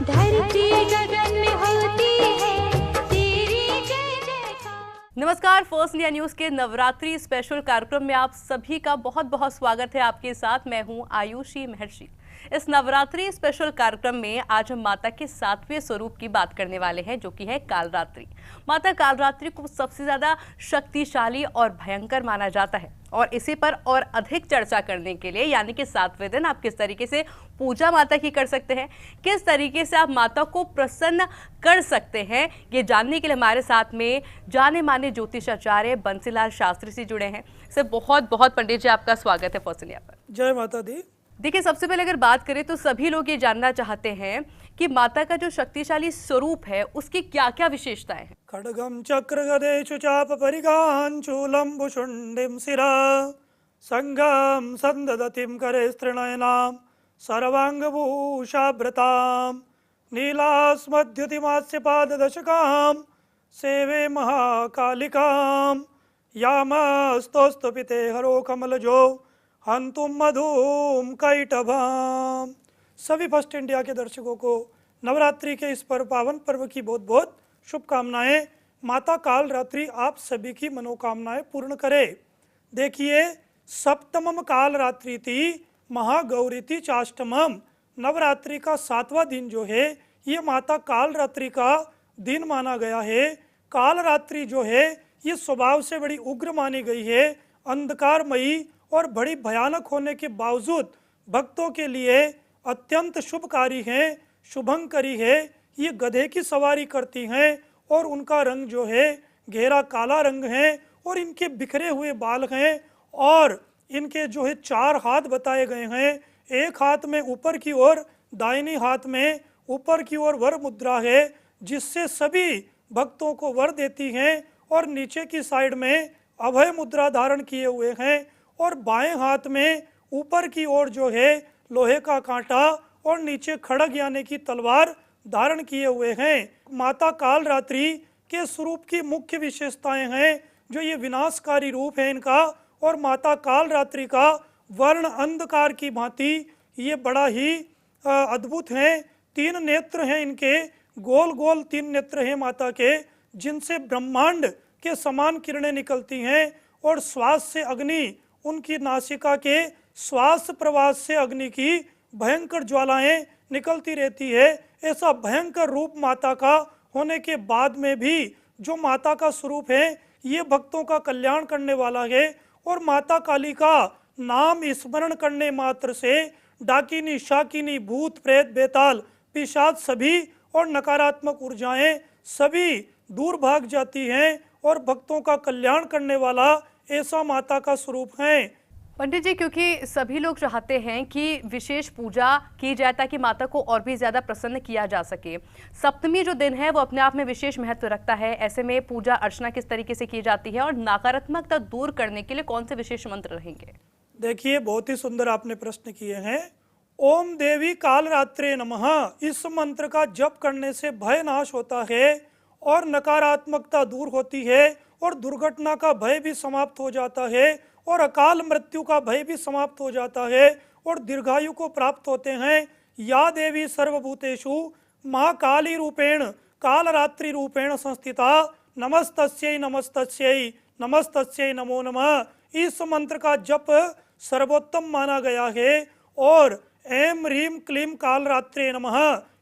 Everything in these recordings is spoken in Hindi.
धरती गगन में होती है तेरी जय जयकार। नमस्कार, फर्स्ट इंडिया न्यूज के नवरात्रि स्पेशल कार्यक्रम में आप सभी का बहुत बहुत स्वागत है। आपके साथ मैं हूं आयुषी महर्षि। इस नवरात्रि स्पेशल कार्यक्रम में आज हम माता के 7वें स्वरूप की बात करने वाले हैं, जो कि है कालरात्रि। माता कालरात्रि को सबसे ज्यादा शक्तिशाली और भयंकर माना जाता है और इसी पर और अधिक चर्चा करने के लिए, यानी कि 7वें दिन आप किस तरीके से पूजा माता की कर सकते हैं, किस तरीके से आप माता को प्रसन्न कर सकते हैं, ये जानने के लिए हमारे साथ में जाने माने ज्योतिषाचार्य बंसीलाल शास्त्री जी जुड़े हैं। सर बहुत बहुत पंडित जी आपका स्वागत है फर्स्ट इंडिया पर। जय माता दी। देखिए, सबसे पहले अगर बात करें तो सभी लोग ये जानना चाहते हैं कि माता का जो शक्तिशाली स्वरूप है उसकी क्या क्या विशेषताएं हैं। खड्गम चक्र गदेषु चाप परिगान् चूलं भुषुण्डिं शिरा संगम संददतिं करे स्त्रिनयनां सर्वांगभूषाभृतां नीलास्मद्युतिमास्य पाददशकां सेवे महाकालिकां यामस्तोस्तुपिते हरो कमलजो हंतुम मधुम कैटभाम। सभी फर्स्ट इंडिया के दर्शकों को नवरात्रि के इस पावन पर्व की बहुत बहुत शुभकामनाएं। माता कालरात्रि आप सभी की मनोकामनाएं पूर्ण करे। देखिए, सप्तमम कालरात्रि थी महागौरी थी चाष्टमम। नवरात्रि का 7वां दिन जो है ये माता कालरात्रि का दिन माना गया है। कालरात्रि जो है ये स्वभाव से बड़ी उग्र मानी गई है, अंधकारमयी और बड़ी भयानक होने के बावजूद भक्तों के लिए अत्यंत शुभकारी है, शुभंकरी है। ये गधे की सवारी करती हैं और उनका रंग जो है गहरा काला रंग है और इनके बिखरे हुए बाल हैं और इनके जो है 4 हाथ बताए गए हैं। एक हाथ में ऊपर की ओर, दाहिनी हाथ में ऊपर की ओर वर मुद्रा है जिससे सभी भक्तों को वर देती हैं और नीचे की साइड में अभय मुद्रा धारण किए हुए हैं और बाएं हाथ में ऊपर की ओर जो है लोहे का कांटा और नीचे खड़ग यानी कि तलवार धारण किए हुए हैं। माता कालरात्रि के स्वरूप की मुख्य विशेषताएं हैं जो ये विनाशकारी रूप है इनका, और माता कालरात्रि का वर्ण अंधकार की भांति ये बड़ा ही अद्भुत है। 3 नेत्र हैं इनके, गोल गोल 3 नेत्र हैं माता के, जिनसे ब्रह्मांड के समान किरणें निकलती हैं और श्वास से अग्नि, उनकी नासिका के श्वास प्रवास से अग्नि की भयंकर ज्वालाएं निकलती रहती है। ऐसा भयंकर रूप माता का होने के बाद में भी जो माता का स्वरूप है ये भक्तों का कल्याण करने वाला है और माता काली का नाम स्मरण करने मात्र से डाकिनी, शाकिनी, भूत, प्रेत, बेताल, पिशाच सभी और नकारात्मक ऊर्जाएं सभी दूर भाग जाती हैं और भक्तों का कल्याण करने वाला ऐसा माता का स्वरूप है। पंडित जी, क्योंकि सभी लोग चाहते हैं कि विशेष पूजा की जाए ताकि माता को और भी ज्यादा प्रसन्न किया जा सके। सप्तमी जो दिन है वो अपने आप में विशेष महत्व रखता है। ऐसे में पूजा अर्चना किस तरीके से की जाती है और नकारात्मकता दूर करने के लिए कौन से विशेष मंत्र रहेंगे? देखिए, बहुत ही सुंदर आपने प्रश्न किए हैं। ओम देवी कालरात्रे नमः, इस मंत्र का जप करने से भय नाश होता है और नकारात्मकता दूर होती है और दुर्घटना का भय भी समाप्त हो जाता है और अकाल मृत्यु का भय भी समाप्त हो जाता है और दीर्घायु को प्राप्त होते हैं। या देवी सर्वभूतेषु महाकाली रूपेण कालरात्रि रूपेण संस्थिता नमस्तस्यै नमस्तस्यै नमस्तस्यै नमो नमः। इस मंत्र का जप सर्वोत्तम माना गया है और ऐं ह्रीं क्लीं कालरात्रे नमः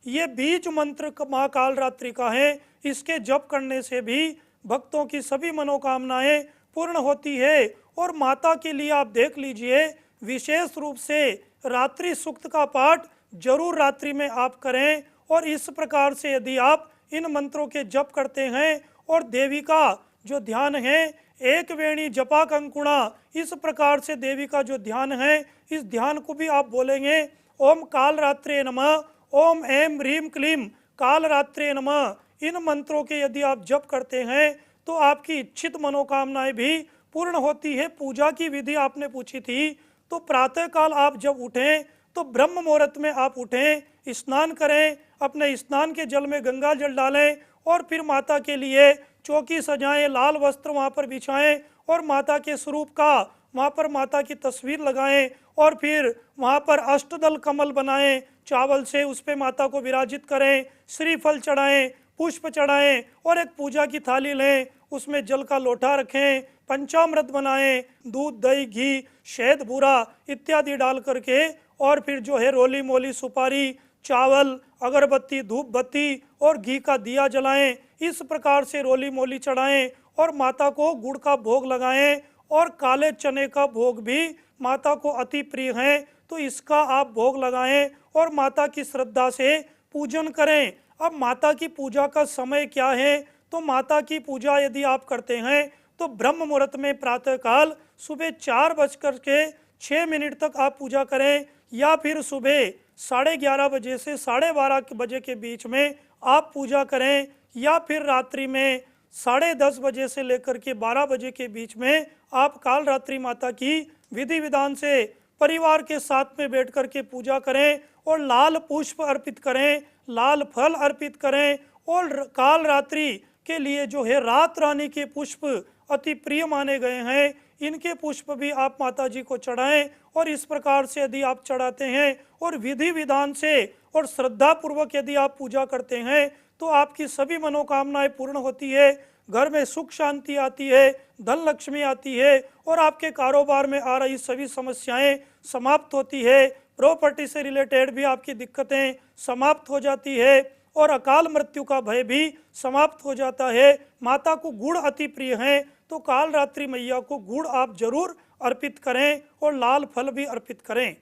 ये बीज मंत्र महाकालरात्रि का है। इसके जप करने से भी भक्तों की सभी मनोकामनाएं पूर्ण होती है। और माता के लिए आप देख लीजिए, विशेष रूप से रात्रि सूक्त का पाठ जरूर रात्रि में आप करें और इस प्रकार से यदि आप इन मंत्रों के जप करते हैं और देवी का जो ध्यान है एक वेणी जपा कंकुणा, इस प्रकार से देवी का जो ध्यान है इस ध्यान को भी आप बोलेंगे। ओम कालरात्रे नमः, ओम ऐं ह्रीं क्लीं कालरात्रे नमः। इन मंत्रों के यदि आप जप करते हैं तो आपकी इच्छित मनोकामनाएं भी पूर्ण होती है। पूजा की विधि आपने पूछी थी, तो प्रातःकाल आप जब उठें तो ब्रह्म मुहूर्त में आप उठें, स्नान करें, अपने स्नान के जल में गंगा जल डालें और फिर माता के लिए चौकी सजाएं, लाल वस्त्र वहाँ पर बिछाएं और माता के स्वरूप का वहाँ पर माता की तस्वीर लगाएं और फिर वहाँ पर अष्टदल कमल बनाएं, चावल से उस पे माता को विराजित करें, श्रीफल चढ़ाएं, पुष्प चढ़ाएं और एक पूजा की थाली लें, उसमें जल का लोटा रखें, पंचामृत बनाएं, दूध दही घी शहद बूरा इत्यादि डाल करके, और फिर जो है रोली मोली सुपारी चावल अगरबत्ती धूप बत्ती और घी का दिया जलाएं। इस प्रकार से रोली मोली चढ़ाएं और माता को गुड़ का भोग लगाएं, और काले चने का भोग भी माता को अति प्रिय है, तो इसका आप भोग लगाएं और माता की श्रद्धा से पूजन करें। अब माता की पूजा का समय क्या है, तो माता की पूजा यदि आप करते हैं तो ब्रह्म मुहूर्त में प्रातःकाल सुबह 4:06 तक आप पूजा करें, या फिर सुबह 11:30 बजे से 12:30 बजे के बीच में आप पूजा करें, या फिर रात्रि में 10:30 बजे से लेकर के 12 बजे के बीच में आप काल रात्रि माता की विधि विधान से परिवार के साथ में बैठ कर के पूजा करें और लाल पुष्प अर्पित करें, लाल फल अर्पित करें, और काल रात्रि के लिए जो है रात रानी के पुष्प अति प्रिय माने गए हैं, इनके पुष्प भी आप माता जी को चढ़ाएं। और इस प्रकार से यदि आप चढ़ाते हैं और विधि विधान से और श्रद्धा पूर्वक यदि आप पूजा करते हैं तो आपकी सभी मनोकामनाएं पूर्ण होती है, घर में सुख शांति आती है, धन लक्ष्मी आती है, और आपके कारोबार में आ रही सभी समस्याएं समाप्त होती है, प्रॉपर्टी से रिलेटेड भी आपकी दिक्कतें समाप्त हो जाती है, और अकाल मृत्यु का भय भी समाप्त हो जाता है। माता को गुड़ अति प्रिय है, तो काल रात्रि मैया को गुड़ आप जरूर अर्पित करें और लाल फल भी अर्पित करें।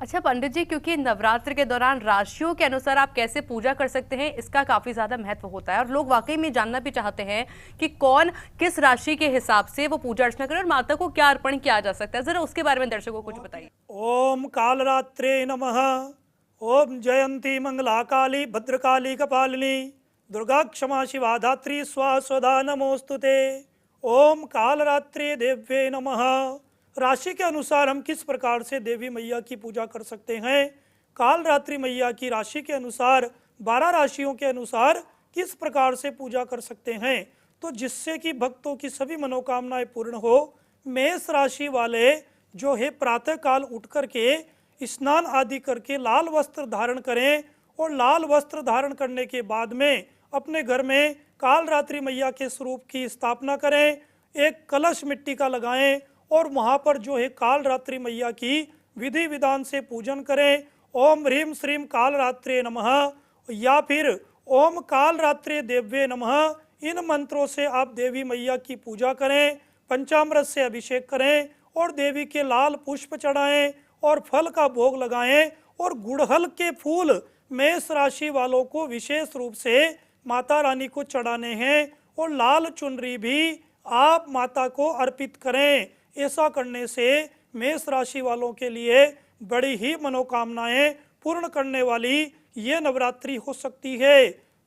अच्छा पंडित जी, क्योंकि नवरात्र के दौरान राशियों के अनुसार आप कैसे पूजा कर सकते हैं, इसका काफी ज्यादा महत्व होता है, और लोग वाकई में जानना भी चाहते हैं कि कौन किस राशि के हिसाब से वो पूजा अर्चना करे और माता को क्या अर्पण किया जा सकता है, जरा उसके बारे में दर्शकों को कुछ बताइए। ओम कालरात्रे नमः। ओम जयंती मंगला काली भद्रकाली कपालिनी दुर्गा क्षमा शिवा धात्री स्वाहा स्वधा नमोस्तुते। ओम कालरात्रे देव्ये नमः। राशि के अनुसार हम किस प्रकार से देवी मैया की पूजा कर सकते हैं, काल रात्रि मैया की राशि के अनुसार 12 राशियों के अनुसार किस प्रकार से पूजा कर सकते हैं, तो जिससे कि भक्तों की सभी मनोकामनाएं पूर्ण हो। मेष राशि वाले जो है प्रातः काल उठ करके स्नान आदि करके लाल वस्त्र धारण करें, और लाल वस्त्र धारण करने के बाद में अपने घर में काल रात्रि मैया के स्वरूप की स्थापना करें, एक कलश मिट्टी का लगाएं और वहाँ पर जो है काल रात्रि मैया की विधि विधान से पूजन करें। ओम ह्रीम श्रीम काल रात्रे नमः या फिर ओम काल रात्रे देव्ये नमः, इन मंत्रों से आप देवी मैया की पूजा करें, पंचामृत से अभिषेक करें और देवी के लाल पुष्प चढ़ाएं और फल का भोग लगाएं। और गुड़हल के फूल मेष राशि वालों को विशेष रूप से माता रानी को चढ़ाने हैं, और लाल चुनरी भी आप माता को अर्पित करें। ऐसा करने से मेष राशि वालों के लिए बड़ी ही मनोकामनाएं पूर्ण करने वाली ये नवरात्रि हो सकती है।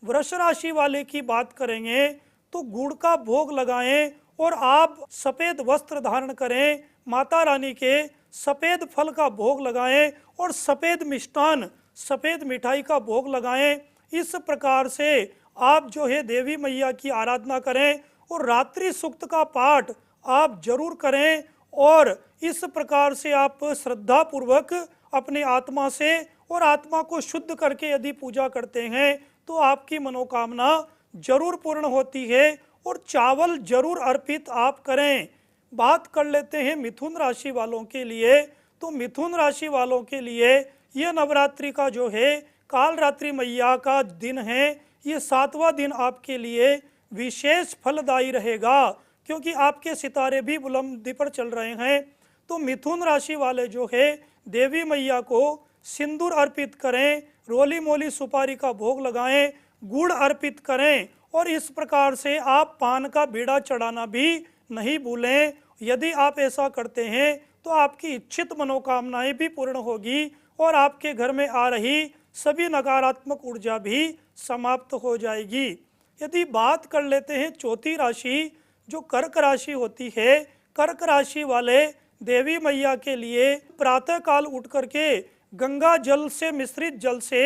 वृष राशि वाले की बात करेंगे तो गुड़ का भोग लगाएं और आप सफ़ेद वस्त्र धारण करें, माता रानी के सफ़ेद फल का भोग लगाएं और सफ़ेद मिष्टान सफ़ेद मिठाई का भोग लगाएं। इस प्रकार से आप जो है देवी मैया की आराधना करें और रात्रि सूक्त का पाठ आप जरूर करें, और इस प्रकार से आप श्रद्धा पूर्वक अपनी आत्मा से और आत्मा को शुद्ध करके यदि पूजा करते हैं तो आपकी मनोकामना जरूर पूर्ण होती है, और चावल जरूर अर्पित आप करें। बात कर लेते हैं मिथुन राशि वालों के लिए, तो मिथुन राशि वालों के लिए ये नवरात्रि का जो है काल रात्रि मैया का दिन है, ये 7वां दिन आपके लिए विशेष फलदायी रहेगा, क्योंकि आपके सितारे भी बुलंदी पर चल रहे हैं। तो मिथुन राशि वाले जो है देवी मैया को सिंदूर अर्पित करें, रोली मोली सुपारी का भोग लगाएं, गुड़ अर्पित करें, और इस प्रकार से आप पान का बीड़ा चढ़ाना भी नहीं भूलें। यदि आप ऐसा करते हैं तो आपकी इच्छित मनोकामनाएं भी पूर्ण होगी और आपके घर में आ रही सभी नकारात्मक ऊर्जा भी समाप्त हो जाएगी। यदि बात कर लेते हैं चौथी राशि जो कर्क राशि होती है, कर्क राशि वाले देवी मैया के लिए प्रातः काल उठ करके गंगा जल से मिश्रित जल से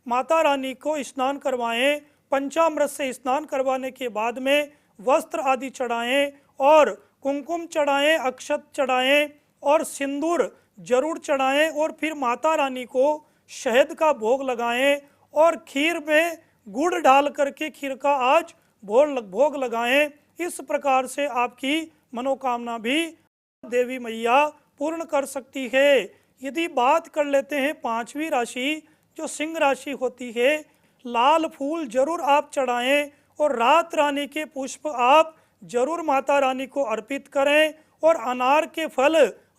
माता रानी को स्नान करवाएं, पंचामृत से स्नान करवाने के बाद में वस्त्र आदि चढ़ाएं और कुमकुम चढ़ाएं, अक्षत चढ़ाएं और सिंदूर जरूर चढ़ाएं, और फिर माता रानी को शहद का भोग लगाएं और खीर में गुड़ डाल करके खीर का आज भोग लगाएं। इस प्रकार से आपकी मनोकामना भी देवी मैया पूर्ण कर सकती है। यदि बात कर लेते हैं पांचवी राशि जो सिंह राशि होती है, लाल फूल जरूर आप चढ़ाएं और रात रानी के पुष्प आप जरूर माता रानी को अर्पित करें और अनार के फल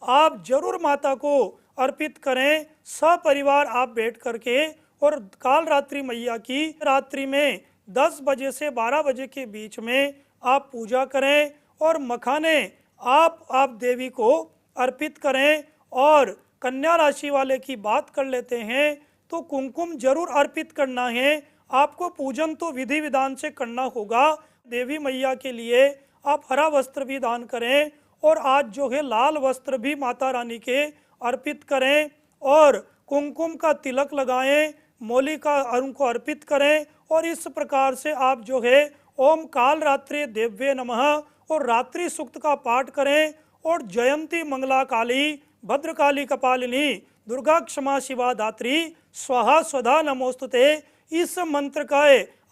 आप जरूर माता को अर्पित करें। सपरिवार आप बैठ करके और काल रात्रि मैया की रात्रि में 10 बजे से 12 बजे के बीच में आप पूजा करें और मखाने आप देवी को अर्पित करें। और कन्या राशि वाले की बात कर लेते हैं तो कुमकुम जरूर अर्पित करना है। आपको पूजन तो विधि विधान से करना होगा। देवी मैया के लिए आप हरा वस्त्र भी दान करें और आज जो है लाल वस्त्र भी माता रानी के अर्पित करें और कुमकुम का तिलक लगाएं, मौली का उनको अर्पित करें और इस प्रकार से आप जो है ओम काल रात्रि देव्ये नमः और रात्रि सूक्त का पाठ करें और जयंती मंगला काली भद्रकाली कपालिनी दुर्गा क्षमा शिवा दात्री स्वाहा स्वधा नमोस्तुते इस मंत्र का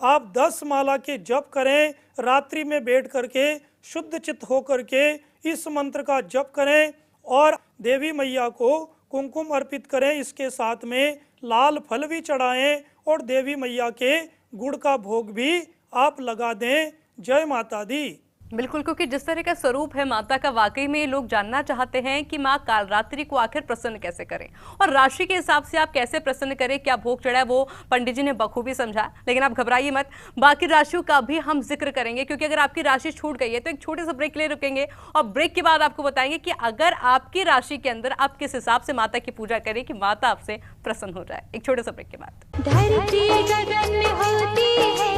आप 10 माला के जप करें। रात्रि में बैठ करके शुद्ध चित्त होकर के इस मंत्र का जप करें और देवी मैया को कुमकुम अर्पित करें। इसके साथ में लाल फल भी चढ़ाएं और देवी मैया के गुड़ का भोग भी आप लगा दें। जय माता दी। बिल्कुल, क्योंकि जिस तरह का स्वरूप है माता का, वाकई में लोग जानना चाहते हैं कि माँ कालरात्रि को आखिर प्रसन्न कैसे करें और राशि के हिसाब से आप कैसे प्रसन्न करें, क्या भोग चढ़ा है वो पंडित जी ने बखूबी समझा। लेकिन आप घबराइए मत, बाकी राशियों का भी हम जिक्र करेंगे, क्योंकि अगर आपकी राशि छूट गई है तो एक छोटे से ब्रेक के लिए रुकेंगे और ब्रेक के बाद आपको बताएंगे कि अगर आपकी राशि के अंदर आप किस हिसाब से माता की पूजा करें कि माता आपसे प्रसन्न हो जाए। एक छोटे से ब्रेक के बाद धरती गगन में होती है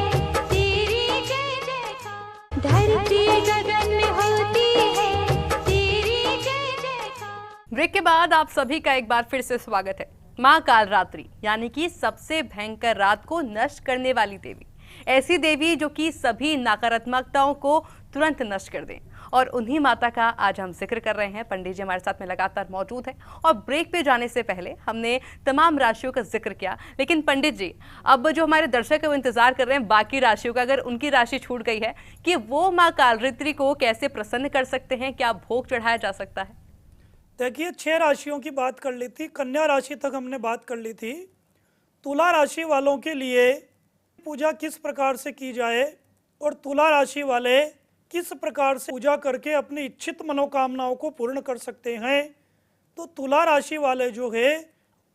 तेरी जय जयकार, धरती गगन में होती है तेरी जय जयकार। ब्रेक के बाद आप सभी का एक बार फिर से स्वागत है। माँ कालरात्रि यानी कि सबसे भयंकर रात को नष्ट करने वाली देवी, ऐसी देवी जो कि सभी नकारात्मकताओं को तुरंत नष्ट कर दें, और उन्हीं माता का आज हम जिक्र कर रहे हैं। पंडित जी हमारे साथ में लगातार मौजूद हैं और ब्रेक पे जाने से पहले हमने तमाम राशियों का जिक्र किया। लेकिन पंडित जी, अब जो हमारे दर्शक है वो इंतजार कर रहे हैं बाकी राशियों का, अगर उनकी राशि छूट गई है कि वो माँ कालरात्रि को कैसे प्रसन्न कर सकते हैं, क्या भोग चढ़ाया जा सकता है? देखिए, 6 राशियों की बात कर ली थी, कन्या राशि तक हमने बात कर ली थी। तुला राशि वालों के लिए पूजा किस प्रकार से की जाए और तुला राशि वाले किस प्रकार से पूजा करके अपनी इच्छित मनोकामनाओं को पूर्ण कर सकते हैं। तो तुला राशि वाले जो है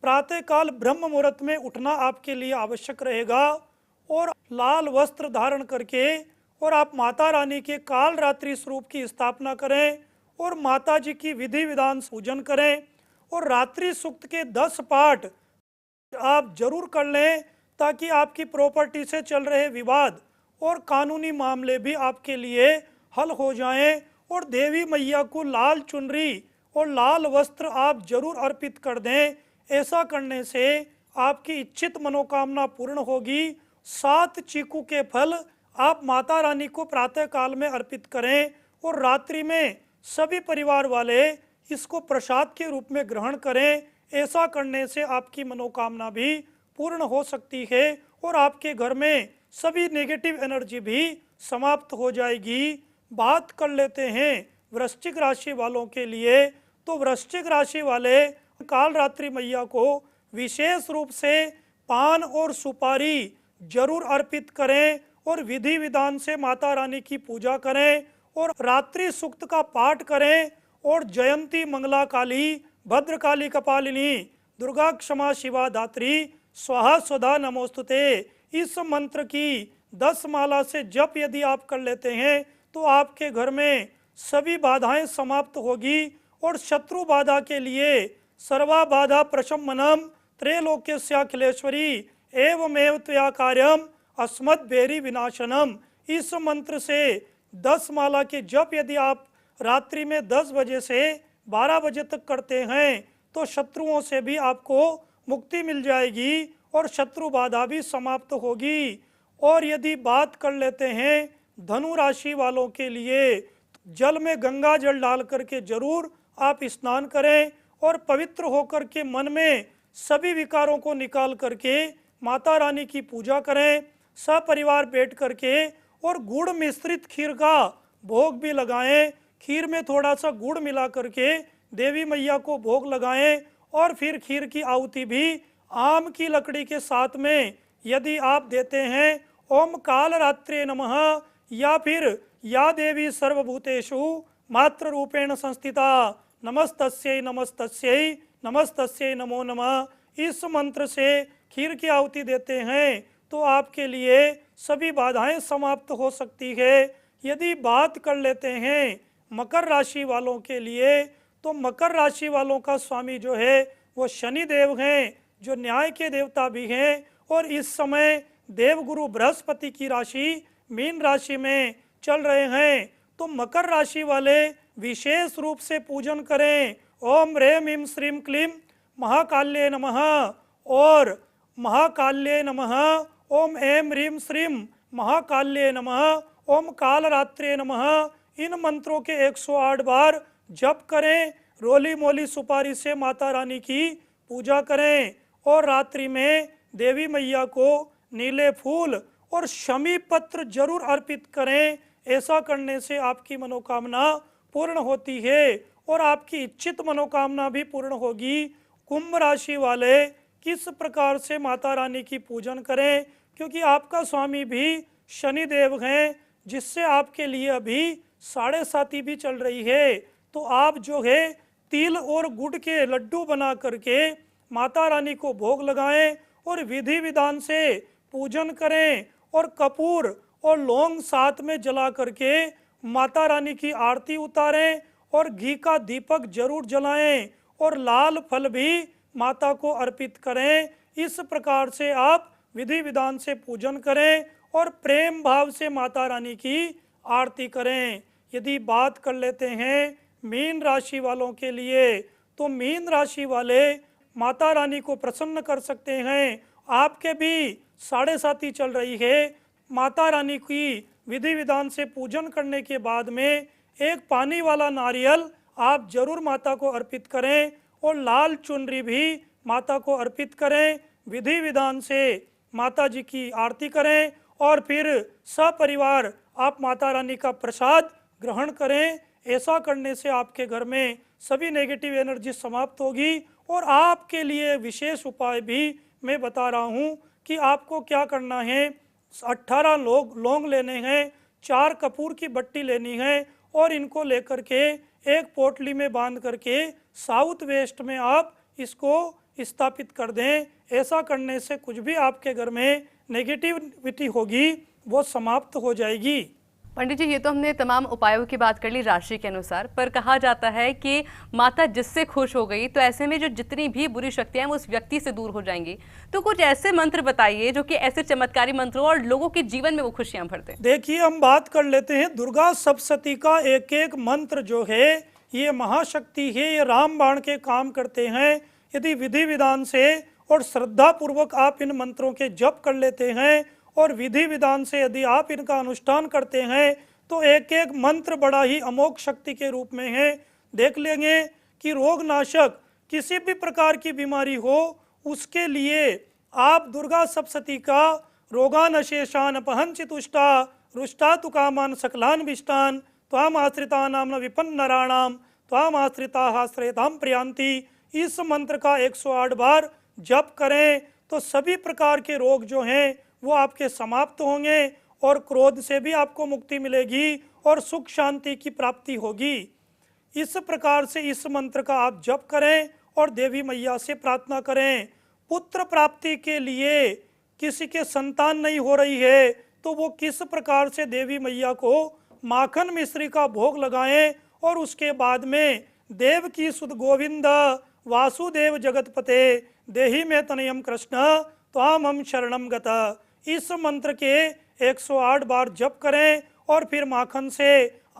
प्रातःकाल ब्रह्म मुहूर्त में उठना आपके लिए आवश्यक रहेगा और लाल वस्त्र धारण करके और आप माता रानी के काल रात्रि स्वरूप की स्थापना करें और माता जी की विधि विधान पूजन करें और रात्रि सूक्त के 10 पाठ आप जरूर कर लें, ताकि आपकी प्रॉपर्टी से चल रहे विवाद और कानूनी मामले भी आपके लिए हल हो जाएं। और देवी मैया को लाल चुनरी और लाल वस्त्र आप जरूर अर्पित कर दें। ऐसा करने से आपकी इच्छित मनोकामना पूर्ण होगी। 7 चीकू के फल आप माता रानी को प्रातः काल में अर्पित करें और रात्रि में सभी परिवार वाले इसको प्रसाद के रूप में ग्रहण करें। ऐसा करने से आपकी मनोकामना भी पूर्ण हो सकती है और आपके घर में सभी नेगेटिव एनर्जी भी समाप्त हो जाएगी। बात कर लेते हैं वृश्चिक राशि वालों के लिए। तो वृश्चिक राशि वाले काल रात्रि मैया को विशेष रूप से पान और सुपारी जरूर अर्पित करें और विधि विधान से माता रानी की पूजा करें और रात्रि सूक्त का पाठ करें और जयंती मंगला काली भद्रकाली कपालिनी दुर्गा क्षमा शिवा दात्री स्वाहा स्वधा नमोस्तुते इस मंत्र की 10 माला से जप यदि आप कर लेते हैं तो आपके घर में सभी बाधाएं समाप्त होगी और शत्रु बाधा के लिए सर्वा बाधा प्रशमनम त्रैलोक्यस्याखिलेश्वरी एवमेव त्वया कार्यम अस्मद्भैरी विनाशनम इस मंत्र से 10 माला के जप यदि आप रात्रि में 10 बजे से 12 बजे तक करते हैं तो शत्रुओं से भी आपको मुक्ति मिल जाएगी और शत्रु बाधा भी समाप्त होगी। और यदि बात कर लेते हैं धनु राशि वालों के लिए, जल में गंगा जल डाल करके जरूर आप स्नान करें और पवित्र होकर के मन में सभी विकारों को निकाल करके माता रानी की पूजा करें। सपरिवार बैठ करके और गुड़ मिश्रित खीर का भोग भी लगाएं। खीर में थोड़ा सा गुड़ मिला करके देवी मैया को भोग लगाएं और फिर खीर की आहुति भी आम की लकड़ी के साथ में यदि आप देते हैं, ओम काल रात्रे नमः या फिर या देवी सर्वभूतेषु मात्र रूपेण संस्थिता नमस्तस्यै नमस्तस्यै नमस्तस्यै नमो नमः इस मंत्र से खीर की आहुति देते हैं तो आपके लिए सभी बाधाएं समाप्त हो सकती है। यदि बात कर लेते हैं मकर राशि वालों के लिए, तो मकर राशि वालों का स्वामी जो है वो शनि देव हैं, जो न्याय के देवता भी हैं। और इस समय देवगुरु बृहस्पति की राशि मीन राशि में चल रहे हैं, तो मकर राशि वाले विशेष रूप से पूजन करें। ओम रेम ह्रीं श्रीं क्लीं महाकाल्ये नमः और महाकाल्ये नमः। ओम ऐं ह्रीं श्रीं महाकाल्ये नमः। ओम कालरात्रे नमः। इन मंत्रों के 108 बार जप करें। रोली मोली सुपारी से माता रानी की पूजा करें और रात्रि में देवी मैया को नीले फूल और शमी पत्र जरूर अर्पित करें। ऐसा करने से आपकी मनोकामना पूर्ण होती है और आपकी इच्छित मनोकामना भी पूर्ण होगी। कुंभ राशि वाले किस प्रकार से माता रानी की पूजन करें, क्योंकि आपका स्वामी भी शनि देव हैं, जिससे आपके लिए अभी 7.5 भी चल रही है। तो आप जो है तिल और गुड़ के लड्डू बना करके माता रानी को भोग लगाएं और विधि विधान से पूजन करें और कपूर और लौंग साथ में जला करके माता रानी की आरती उतारें और घी का दीपक जरूर जलाएं और लाल फल भी माता को अर्पित करें। इस प्रकार से आप विधि विधान से पूजन करें और प्रेम भाव से माता रानी की आरती करें। यदि बात कर लेते हैं मीन राशि वालों के लिए, तो मीन राशि वाले माता रानी को प्रसन्न कर सकते हैं। आपके भी 7.5 चल रही है। माता रानी की विधि विधान से पूजन करने के बाद में एक पानी वाला नारियल आप जरूर माता को अर्पित करें और लाल चुनरी भी माता को अर्पित करें। विधि विधान से माता जी की आरती करें और फिर सपरिवार आप माता रानी का प्रसाद ग्रहण करें। ऐसा करने से आपके घर में सभी नेगेटिव एनर्जी समाप्त होगी। और आपके लिए विशेष उपाय भी मैं बता रहा हूँ कि आपको क्या करना है। 18 लौंग लेने हैं, 4 कपूर की बट्टी लेनी है और इनको लेकर के एक पोटली में बांध करके साउथ वेस्ट में आप इसको स्थापित कर दें। ऐसा करने से कुछ भी आपके घर में नेगेटिविटी होगी वो समाप्त हो जाएगी। पंडित जी, ये तो हमने तमाम उपायों की बात कर ली राशि के अनुसार, पर कहा जाता है कि माता जिससे खुश हो गई तो ऐसे में जो जितनी भी बुरी शक्तियां हैं वो उस व्यक्ति से दूर हो जाएंगी। तो कुछ ऐसे मंत्र बताइए जो कि ऐसे चमत्कारी मंत्र हो और लोगों के जीवन में वो खुशियां भर दें। देखिए, हम बात कर लेते हैं दुर्गा सप्तशती का एक एक मंत्र जो है ये महाशक्ति है, ये रामबाण के काम करते हैं। यदि विधि विधान से और श्रद्धा पूर्वक आप इन मंत्रों के जप कर लेते हैं और विधि विधान से यदि आप इनका अनुष्ठान करते हैं तो एक एक मंत्र बड़ा ही अमोघ शक्ति के रूप में है। देख लेंगे कि रोग नाशक किसी भी प्रकार की बीमारी हो उसके लिए आप दुर्गा सप्तशती का रोगान अशेषान अपहंसि तुष्टा रुष्टा तु कामान सकलान विष्टान त्वाम आश्रिता नाम विपन्नराणाम त्वाम आश्रिता श्रेताम प्रियांति, इस मंत्र का 108 बार जप करें तो सभी प्रकार के रोग जो हैं वो आपके समाप्त होंगे और क्रोध से भी आपको मुक्ति मिलेगी और सुख शांति की प्राप्ति होगी। इस प्रकार से इस मंत्र का आप जप करें और देवी मैया से प्रार्थना करें। पुत्र प्राप्ति के लिए किसी के संतान नहीं हो रही है तो वो किस प्रकार से देवी मैया को माखन मिश्री का भोग लगाएं और उसके बाद में देव की सुध गोविंद वासुदेव जगतपते देहि में तनयम कृष्ण त्वाम हम शरणम गता, इस मंत्र के 108 बार जप करें और फिर माखन से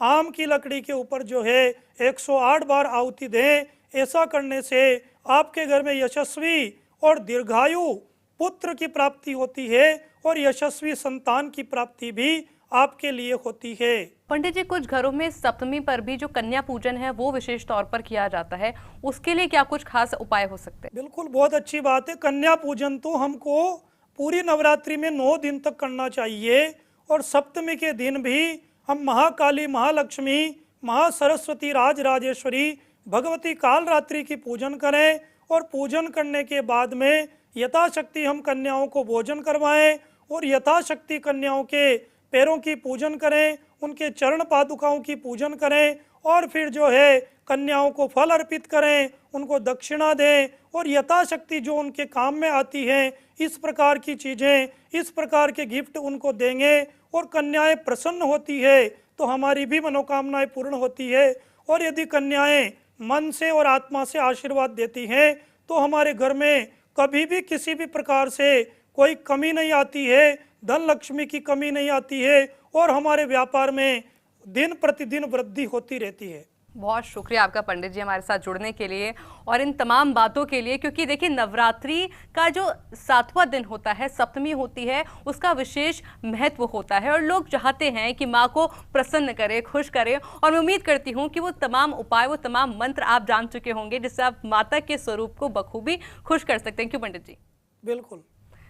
आम की लकड़ी के ऊपर जो है 108 बार आहुति दें। ऐसा करने से आपके घर में यशस्वी और दीर्घायु पुत्र की प्राप्ति होती है और यशस्वी संतान की प्राप्ति भी आपके लिए होती है। पंडित जी, कुछ घरों में सप्तमी पर भी जो कन्या पूजन है वो विशेष तौर पर किया जाता है, उसके लिए क्या कुछ खास उपाय हो सकते हैं? बिल्कुल, बहुत अच्छी बात है। कन्या पूजन तो हमको पूरी नवरात्रि में 9 दिन तक करना चाहिए और सप्तमी के दिन भी हम महाकाली, महालक्ष्मी, महासरस्वती, राजराजेश्वरी, भगवती कालरात्रि की पूजन करें और पूजन करने के बाद में यथाशक्ति हम कन्याओं को भोजन करवाएं और यथाशक्ति कन्याओं के पैरों की पूजन करें, उनके चरण पादुकाओं की पूजन करें और फिर जो है कन्याओं को फल अर्पित करें, उनको दक्षिणा दें और यथाशक्ति जो उनके काम में आती हैं इस प्रकार की चीज़ें, इस प्रकार के गिफ्ट उनको देंगे और कन्याएं प्रसन्न होती है तो हमारी भी मनोकामनाएं पूर्ण होती है। और यदि कन्याएं मन से और आत्मा से आशीर्वाद देती हैं तो हमारे घर में कभी भी किसी भी प्रकार से कोई कमी नहीं आती है, धन लक्ष्मी की कमी नहीं आती है और हमारे व्यापार में दिन प्रतिदिन वृद्धि होती रहती है। बहुत शुक्रिया आपका पंडित जी हमारे साथ जुड़ने के लिए और इन तमाम बातों के लिए, क्योंकि देखिए नवरात्रि का जो 7वां दिन होता है, सप्तमी होती है, उसका विशेष महत्व होता है और लोग चाहते हैं कि माँ को प्रसन्न करे, खुश करे और मैं उम्मीद करती हूँ कि वो तमाम उपाय, वो तमाम मंत्र आप जान चुके होंगे जिससे आप माता के स्वरूप को बखूबी खुश कर सकते हैं। क्यों पंडित जी? बिल्कुल।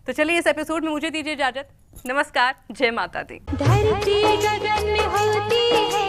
तो चलिए इस एपिसोड में मुझे दीजिए इजाजत। नमस्कार, जय माता दी। धरती गगन में होती है